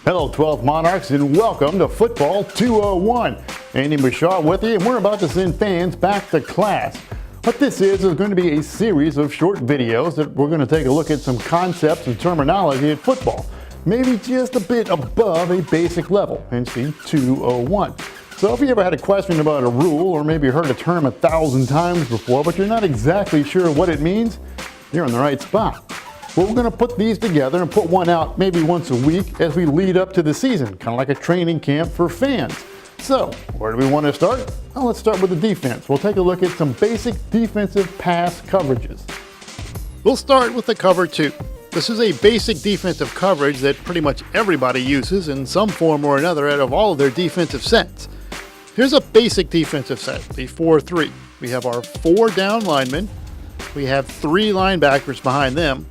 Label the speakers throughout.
Speaker 1: Hello 12th Monarchs and welcome to Football 201. Andy Bouchard with you, and we're about to send fans back to class. What this is going to be a series of short videos that we're going to take a look at some concepts and terminology in football, maybe just a bit above a basic level, hence the 201. So if you ever had a question about a rule or maybe heard a term 1,000 times before but you're not exactly sure what it means, you're in the right spot. Well, we're going to put these together and put one out maybe once a week as we lead up to the season, kind of like a training camp for fans. So, where do we want to start? Well, let's start with the defense. We'll take a look at some basic defensive pass coverages.
Speaker 2: We'll start with the cover 2. This is a basic defensive coverage that pretty much everybody uses in some form or another out of all of their defensive sets. Here's a basic defensive set, the 4-3. We have our 4 down linemen. We have 3 linebackers behind them.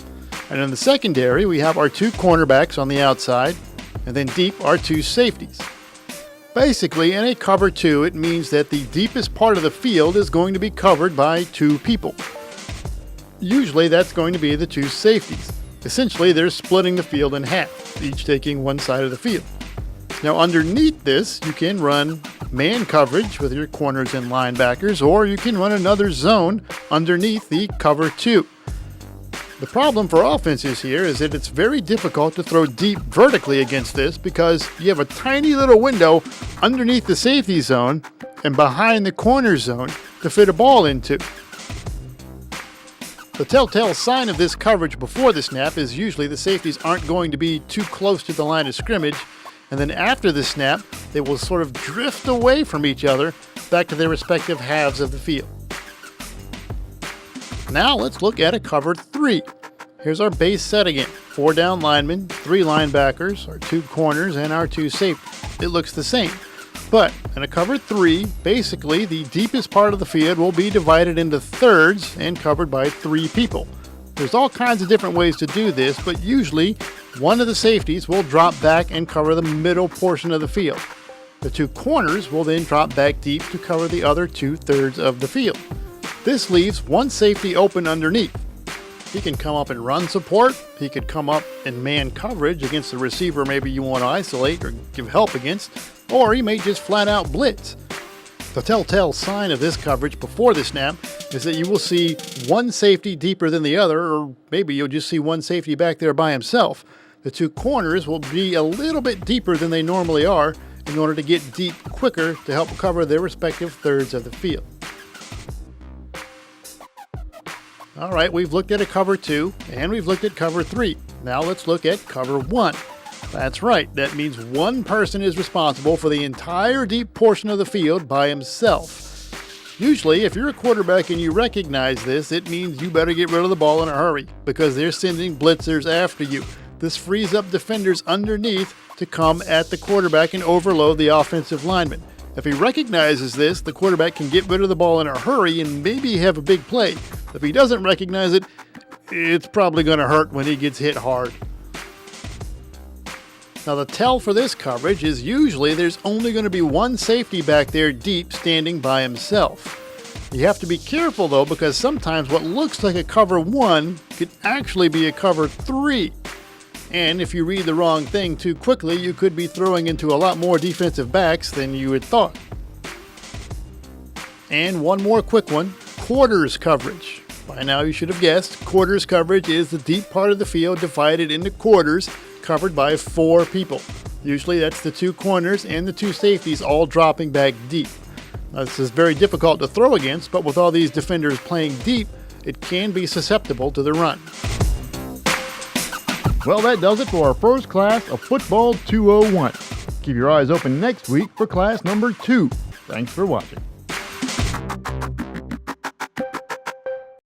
Speaker 2: And in the secondary, we have our 2 cornerbacks on the outside, and then deep, our 2 safeties. Basically, in a cover 2, it means that the deepest part of the field is going to be covered by 2 people. Usually, that's going to be the 2 safeties. Essentially, they're splitting the field in half, each taking one side of the field. Now, underneath this, you can run man coverage with your corners and linebackers, or you can run another zone underneath the cover 2. The problem for offenses here is that it's very difficult to throw deep vertically against this because you have a tiny little window underneath the safety zone and behind the corner zone to fit a ball into. The telltale sign of this coverage before the snap is usually the safeties aren't going to be too close to the line of scrimmage, and then after the snap, they will sort of drift away from each other back to their respective halves of the field. Now let's look at a cover 3. Here's our base set again. 4 down linemen, 3 linebackers, our 2 corners, and our 2 safeties. It looks the same. But in a cover 3, basically the deepest part of the field will be divided into thirds and covered by 3 people. There's all kinds of different ways to do this, but usually one of the safeties will drop back and cover the middle portion of the field. The 2 corners will then drop back deep to cover the other 2/3 of the field. This leaves one safety open underneath. He can come up and run support. He could come up and man coverage against the receiver maybe you want to isolate or give help against, or he may just flat out blitz. The telltale sign of this coverage before the snap is that you will see one safety deeper than the other, or maybe you'll just see one safety back there by himself. The 2 corners will be a little bit deeper than they normally are in order to get deep quicker to help cover their respective thirds of the field. All right, we've looked at a cover 2 and we've looked at cover 3. Now let's look at cover 1. That's right, that means one person is responsible for the entire deep portion of the field by himself. Usually, if you're a quarterback and you recognize this, it means you better get rid of the ball in a hurry because they're sending blitzers after you. This frees up defenders underneath to come at the quarterback and overload the offensive lineman. If he recognizes this, the quarterback can get rid of the ball in a hurry and maybe have a big play. If he doesn't recognize it, it's probably going to hurt when he gets hit hard. Now the tell for this coverage is usually there's only going to be one safety back there deep standing by himself. You have to be careful though because sometimes what looks like a cover 1 could actually be a cover 3. And if you read the wrong thing too quickly, you could be throwing into a lot more defensive backs than you had thought. And one more quick one, quarters coverage. By now you should have guessed, quarters coverage is the deep part of the field divided into quarters covered by 4 people. Usually that's the 2 corners and the 2 safeties all dropping back deep. Now, this is very difficult to throw against, but with all these defenders playing deep, it can be susceptible to the run.
Speaker 1: Well, that does it for our first class of Football 201. Keep your eyes open next week for class number 2. Thanks for watching.